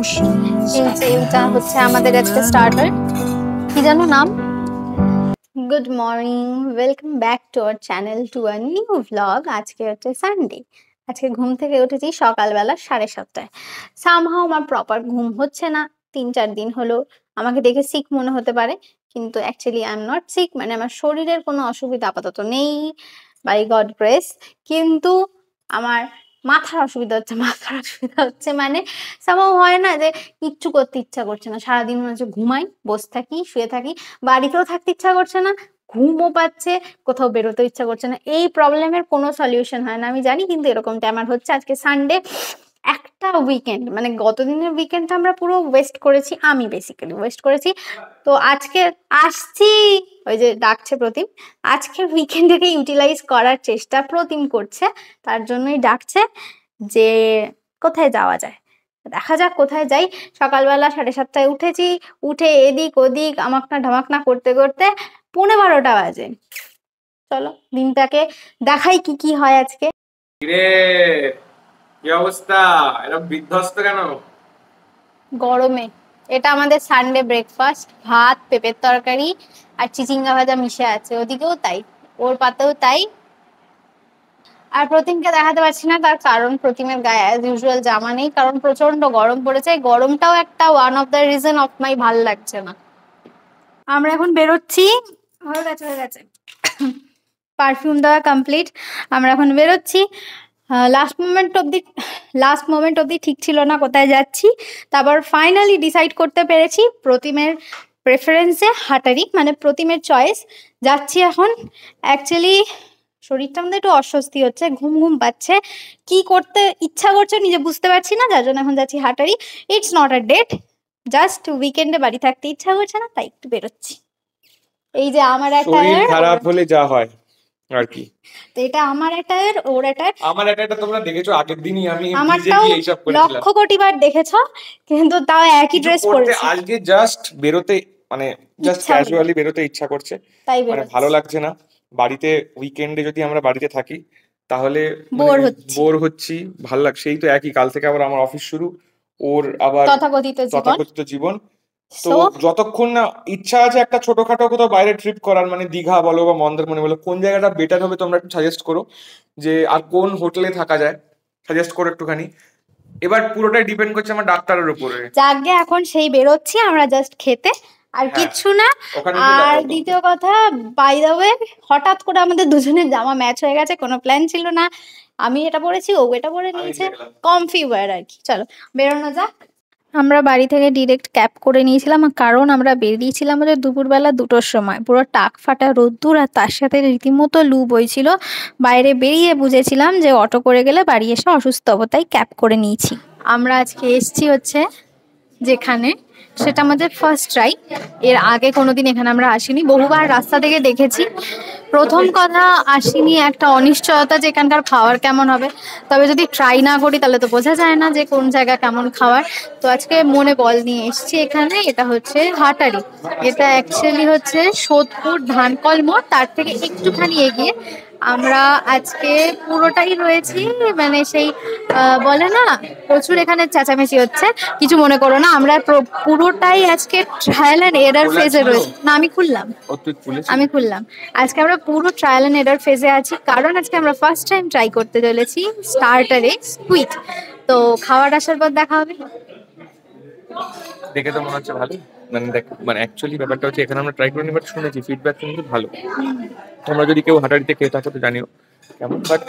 এইটা হচ্ছে আমাদের আজকে স্টার্টার, কি জানো নাম? Good morning, welcome back to our channel to a new vlog. আজকে হচ্ছে সানডে। আজকে ঘুম থেকে উঠেছি সকালবেলা 7:30টায়। সামহাও আমার প্রপার ঘুম হচ্ছে না, 3-4 দিন হলো। আমাকে দেখে সিক মনে হতে পারে, কিন্তু actually I am not sick. মানে আমার শরীরের কোনো অসুবিধা আপাতত নেই, বাই গড গ্রেস। কিন্তু আমার মাথার অসুবিধা হচ্ছে মানে সামহাও হয় না যে কিচ্ছু করতে ইচ্ছা করছে না, সারাদিন মনে হচ্ছে ঘুমাই, বসে থাকি, শুয়ে থাকি, বাড়িতেও থাকতে ইচ্ছা করছে না, ঘুমও পাচ্ছে, কোথাও বেরোতে ইচ্ছা করছে না। এই প্রবলেমের কোনো সলিউশন হয় না আমি জানি, কিন্তু এরকমটা আমার হচ্ছে। আজকে সানডে, একটা উইকেন্ড, মানে গতদিনের উইকেন্ডটা আমরা পুরো ওয়েস্ট করেছি, আমি বেসিক্যালি ওয়েস্ট করেছি। তো আজকে আসছি, ওই যে ডাকছে প্রতিম, আজকের উইকেন্ডটাকে ইউটিলাইজ করার চেষ্টা প্রতিম করছে, তার জন্যই ডাকছে যে কোথায় যাওয়া যায়। দেখা যাক কোথায় যাই। সকালবেলা 7:30টায় উঠেছি, উঠে এদিক ওদিক আমাকনা ঢামাকনা করতে করতে 11:15 বাজে। চলো দিনটাকে দেখাই কি কি হয় আজকে। রে কি অবস্থা, এরকম বিধ্বস্ত কেন? গরমে এটা আমাদের সানডে ব্রেকফাস্ট, ভাত, পেঁপের তরকারি আর চিচিঙ্গা ভাজা মিশে আছে। ওদিকেও তাই, ওর পাতেও তাই। আর প্রতিমকে দেখাতে পারছি না, তার কারণ প্রতিমের গায়ে অ্যাজ ইউজুয়াল জামা নেই, কারণ প্রচন্ড গরম পড়েছে। গরমটাও একটা one of the reason of my ভাল লাগছে না। আমরা এখন বেরোচ্ছি, হয়ে গেছে পারফিউম দেওয়া কমপ্লিট। আমরা এখন বেরোচ্ছি। লাস্ট মোমেন্ট অবধি ঠিক ছিল না কোথায় যাচ্ছি, তারপর ফাইনালি ডিসাইড করতে পেরেছি প্রতিমের প্রেফারেন্সে হাটারি, মানে প্রতিমের চয়েস। যাচ্ছি এখন। অ্যাকচুয়ালি শরীরটা আমাদের একটু অস্বস্তি হচ্ছে, ঘুম ঘুম পাচ্ছে, কি করতে ইচ্ছা করছে নিজে বুঝতে পারছি না, যার জন্য এখন যাচ্ছি হাটারি। It's not a date, just উইকেন্ডে বাড়ি থাকতে ইচ্ছা করছে না, তাই একটু বেরোচ্ছি। এই যে আমার শরীর খারাপ হলে যা হয় আর কি, তো এটা আমার অ্যাটায়ার, ওর অ্যাটায়ার। আমার এটা তোমরা দেখেছো আগের দিনই আমি আমারটাও এইসব করেছিলাম, লক্ষ কোটি বার দেখেছো, কিন্তু তাও একই ড্রেস পরেছি। আজকে জাস্ট বেরোতে, মানে জাস্ট ক্যাজুয়ালি বেরোতে ইচ্ছা করছে, তাই মানে ভালো লাগছে না। বাড়িতে উইকেন্ডে যদি আমরা বাড়িতে থাকি তাহলে বোর হচ্ছি, ভালো লাগছে। এই তো একই, কাল থেকে আবার আমার অফিস শুরু, ওর আবার তথাকথিত জীবন। তো যতক্ষণ না ইচ্ছা আছে একটা ছোটখাটো কোথাও বাইরে ট্রিপ করার, মানে দীঘা বলো বা মন্দারমণি বলো, কোন জায়গাটা বেটার হবে তোমরা একটু সাজেস্ট করো, যে আর কোন হোটেলে থাকা যায়, সাজেস্ট করো একটুখানি। এবার পুরোটাই ডিপেন্ড করছে আমার ডাক্তারের উপরে। যাকে এখন সেই বেরোচ্ছি আমরা জাস্ট খেতে, আর কিচ্ছু না। আর দ্বিতীয় কথা, বাই দ্য ওয়ে, হঠাৎ করে আমাদের দুজনের জামা ম্যাচ হয়ে গেছে, কোনো প্ল্যান ছিল না। আমি এটা পরেছি, ও এটা পরে নিয়েছে, কমফি ওয়্যার আর কি। চলো বেরোনো যাক। আমরা বাড়ি থেকে ডিরেক্ট ক্যাব করে নিয়েছিলাম, কারণ আমরা বেরিয়েছিলাম আমাদের দুপুরবেলা 2টোর সময়। পুরো টাক ফাটা রোদ্দুর, আর তার সাথে রীতিমতো লু বইছিল। বাইরে বেরিয়ে বুঝেছিলাম যে অটো করে গেলে বাড়ি এসে অসুস্থ হবো, তাই ক্যাব করে নিয়েছি। আমরা আজকে এসছি হচ্ছে যেখানে, সেটা আমাদের ফার্স্ট ট্রাই। এর আগে কোনোদিন এখানে আমরা আসিনি, বহুবার রাস্তা থেকে দেখেছি। প্রথম কথা, আসিনি একটা অনিশ্চয়তা যে এখানকার খাবার কেমন হবে। তবে যদি ট্রাই না করি তাহলে তো বোঝা যায় না যে কোন জায়গা কেমন খাবার। তো আজকে মনে বল নিয়ে এসছি এখানে। এটা হচ্ছে হাটারি। এটা অ্যাকচুয়ালি হচ্ছে সোদপুর ধানকল মোড়, তার থেকে একটুখানি এগিয়ে। আমরা আজকে পুরোটাই রয়েছি, মানে সেই বলে না, প্রচুর এখানে চেঁচামেচি হচ্ছে, কিছু মনে করো না। আমরা পুরোটাই আজকে ট্রায়াল অ্যান্ড এরার ফেজে রয়েছি। না, আমি খুললাম। আজকে আমরা পুরো ট্রায়াল অ্যান্ড এরার ফেজে আছি, কারণ আজকে আমরা ফার্স্ট টাইম ট্রাই করতে চলেছি স্টার্টারে স্কুইড। তো খাবার আসার পর দেখা হবে। দেখে তো মনে হচ্ছে ভালো, মানে অ্যাকচুয়ালি ব্যাপারটা হচ্ছে এখানে আমরা ট্রাই করিনি, বাট শুনেছি ফিডব্যাক কিন্তু ভালো। তোমরা যদি কেউ হাটারিতে খেয়ে থাকো তো জানিও কেমন, বাট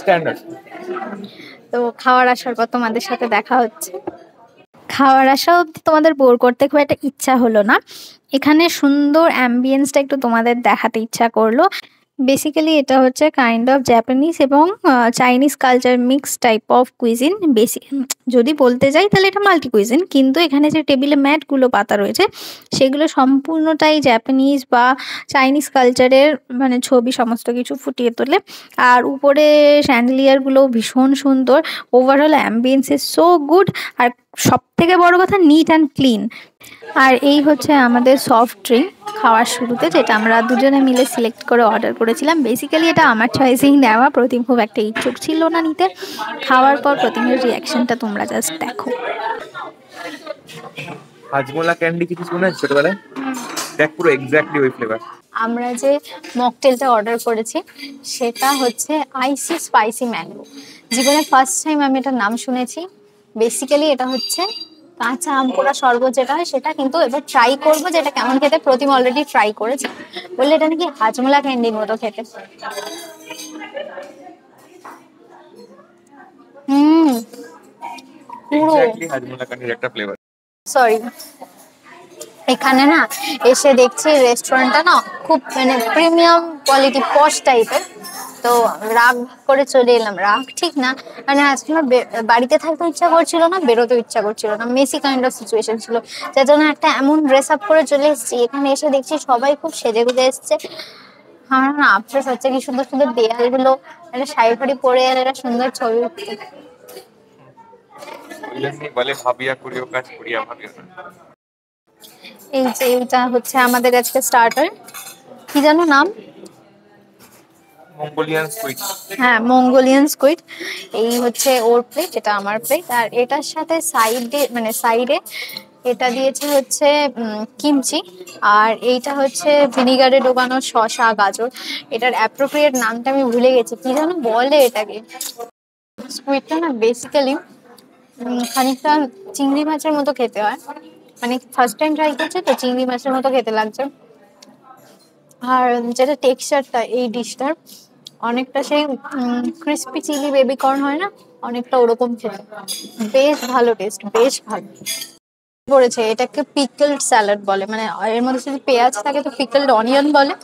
স্ট্যান্ডার্ড। তো খাবার আসার পর তোমাদের সাথে দেখা হচ্ছে। খাবার আসা অবধি তোমাদের বোর করতে খুব একটা ইচ্ছা হলো না, এখানে সুন্দর অ্যাম্বিয়েন্সটা একটু তোমাদের দেখাতে ইচ্ছা করলো। বেসিক্যালি এটা হচ্ছে কাইন্ড অফ জাপানিজ এবং Chinese culture mix type of cuisine. যদি বলতে যাই তাহলে এটা মাল্টি কুইজিন, কিন্তু এখানে যে টেবিলে ম্যাটগুলো পাতা রয়েছে সেগুলো সম্পূর্ণটাই জাপানিজ বা চাইনিজ কালচারের, মানে ছবি সমস্ত কিছু ফুটিয়ে তোলে। আর উপরে স্যান্ডেলিয়ারগুলো ভীষণ সুন্দর। Overall ambience is so good, আর সব থেকে বড় কথা নিট অ্যান্ড ক্লিন। আর এই হচ্ছে আমাদের সফট ড্রিঙ্ক খাওয়ার শুরুতে, যেটা আমরা দুজনে মিলে সিলেক্ট করে অর্ডার করেছিলাম। বেসিক্যালি এটা আমার চয়েসেই নেওয়া, প্রতিম খুব একটা ইচ্ছুক ছিল না নিতে। খাওয়ার পর প্রতিমের রিয়াকশনটা তোমরা জাস্ট দেখো। হাজমোলা ক্যান্ডি কিছু শুনে ছোটবেলায়? দেখ পুরো এক্স্যাক্টলি ওই ফ্লেভার। আমরা যে মকটেলটা অর্ডার করেছি সেটা হচ্ছে আইসি স্পাইসি ম্যাঙ্গো। জীবনে ফার্স্ট টাইম আমি এটার নাম শুনেছি। বেসিক্যালি এটা হচ্ছে কাঁচা আম পোড়া শরবত যেটা হয় সেটা, কিন্তু এবার ট্রাই করবো যে এটা কেমন খেতে। প্রতিমা অলরেডি ট্রাই করেছে, বললে এটা নাকি হাজমোলা ক্যান্ডির মতো খেতে। এক্স্যাক্টলি হাজমোলা ক্যান্ডির একটা ফ্লেভার। সরি, এখানে না এসে দেখছি রেস্টুরেন্টটা না খুব মানে প্রিমিয়াম কোয়ালিটি পশ টাইপের। তো রাগ করে চলে এলাম, রাগ ঠিক না, মানে আজকে আমার বাড়িতে থাকতে ইচ্ছা করছিল না, বেরোতে ইচ্ছা করছিল না, মেসি কাইন্ড অফ সিচুয়েশন ছিল, যার জন্য একটা এমন ড্রেস আপ করে চলে এসেছি। এখানে এসে দেখছি সবাই খুব সেজে গুজে এসছে। আমার না আফসোস হচ্ছে কি সুন্দর সুন্দর দেয়ালগুলো, একটা শাড়ি ফাড়ি পরে আর একটা সুন্দর ছবি উঠতে। এই যে এটা হচ্ছে আমাদের আজকে স্টার্টার, কি জানো নাম? Mongolian squid. হ্যাঁ, মঙ্গোলিয়ান স্কুইড। এই হচ্ছে ওর প্লেট, এটা আমার প্লেট। আর এটার সাথে সাইডে মানে সাইডে এটা দিয়েছে হচ্ছে কিমচি, আর এইটা হচ্ছে ভিনিগারে ডোবানো শসা গাজর। এটার অ্যাপ্রোপ্রিয়েট নামটা আমি ভুলে গেছি, কি যেন বলে এটাকে। স্কুইডটা না বেসিক্যালি খানিকটা চিংড়ি মাছের মতো খেতে হয়, মানে ফার্স্ট টাইম ট্রাই করছে তো চিংড়ি মাছের মতো খেতে লাগছে। আর যেটা টেক্সচারটা এই ডিশটার অনেকটা সেই ক্রিস্পি চিলি বেবি কর্ন হয় না, অনেকটা ওরকম খেতে। বেশ ভালো টেস্ট, বেশ ভালো পড়েছে। এটাকে পিকলড স্যালাড বলে, মানে এর মধ্যে যদি পেঁয়াজ থাকে তো পিকলড অনিয়ন বলে,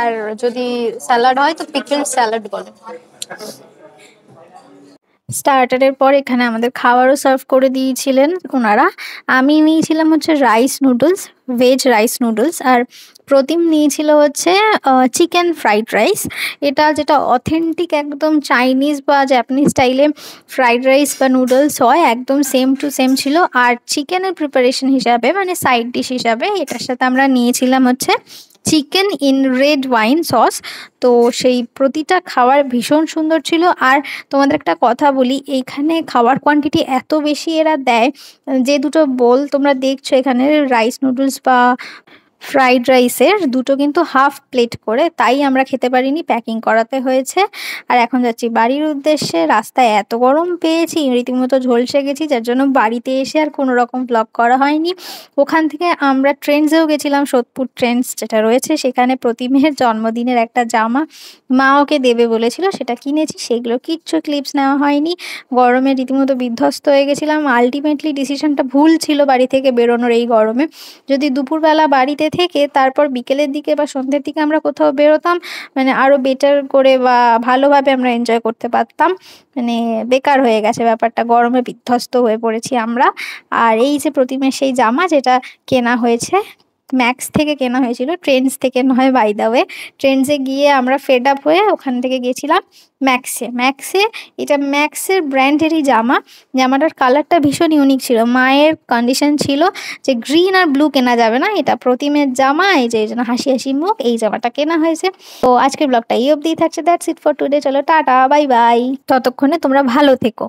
আর যদি স্যালাড হয় তো পিকলড স্যালাড বলে। স্টার্টারের পর এখানে আমাদের খাবারও সার্ভ করে দিয়েছিলেন ওনারা। আমি নিয়েছিলাম হচ্ছে rice noodles, veg rice noodles, আর প্রতিম নিয়েছিল হচ্ছে চিকেন ফ্রাইড রাইস। এটা যেটা অথেন্টিক একদম চাইনিজ বা জাপানিজ স্টাইলে ফ্রাইড রাইস বা নুডলস হয়, একদম সেম টু সেম ছিল। আর চিকেনের প্রিপারেশন হিসাবে মানে সাইড ডিশ হিসাবে এটার সাথে আমরা নিয়েছিলাম হচ্ছে chicken in red wine sauce. তো সেই প্রতিটা খাবার ভীষণ সুন্দর ছিল। আর তোমাদের একটা কথা বলি, এইখানে খাবার কোয়ান্টিটি এত বেশি এরা দেয়, যে দুটো বোল তোমরা দেখছো এখানে রাইস নুডলস বা ফ্রাইড রাইসের, দুটো কিন্তু হাফ প্লেট করে, তাই আমরা খেতে পারিনি, প্যাকিং করাতে হয়েছে। আর এখন যাচ্ছি বাড়ির উদ্দেশ্যে। রাস্তায় এত গরম পেয়েছি, রীতিমতো ঝলসে গেছি, যার জন্য বাড়িতে এসে আর কোনো রকম ব্লগ করা হয়নি। ওখান থেকে আমরা ট্রেন্ডসেও গেছিলাম, সোদপুর ট্রেন্ডস যেটা রয়েছে সেখানে প্রতিমের জন্মদিনের একটা জামা মা ওকে দেবে বলেছিল, সেটা কিনেছি। সেগুলো কিচ্ছু ক্লিপস নেওয়া হয়নি, গরমে রীতিমতো বিধ্বস্ত হয়ে গেছিলাম। আলটিমেটলি ডিসিশনটা ভুল ছিল বাড়ি থেকে বেরোনোর এই গরমে। যদি দুপুরবেলা বাড়িতে থেকে তারপর বিকেলের দিকে বা সন্ধ্যের দিকে আমরা কোথাও বেরোতাম, মানে আরো বেটার করে বা ভালোভাবে আমরা এনজয় করতে পারতাম। মানে বেকার হয়ে গেছে ব্যাপারটা, গরমে বিধ্বস্ত হয়ে পড়েছি আমরা। আর এই যে প্রতিমের সেই জামা যেটা কেনা হয়েছে, ম্যাক্স থেকে কেনা হয়েছিল, ট্রেন্ডস থেকে নয় বাই দ্য ওয়ে। ট্রেন্ডসে গিয়ে আমরা ফেড আপ হয়ে ওখান থেকে গেছিলাম ম্যাক্সে। এটা ম্যাক্সের ব্র্যান্ডেরই জামাটার কালারটা ভীষণ ইউনিক ছিল। মায়ের কন্ডিশন ছিল যে গ্রিন আর ব্লু কেনা যাবে না, এটা প্রতিমের জামা, এই যে এই জন্য হাসি হাসি মুখ, এই জামাটা কেনা হয়েছে। তো আজকের ব্লগটা এই অবধিই থাকছে। That's it for today. চলো টাটা, বাই বাই, ততক্ষণে তোমরা ভালো থেকো।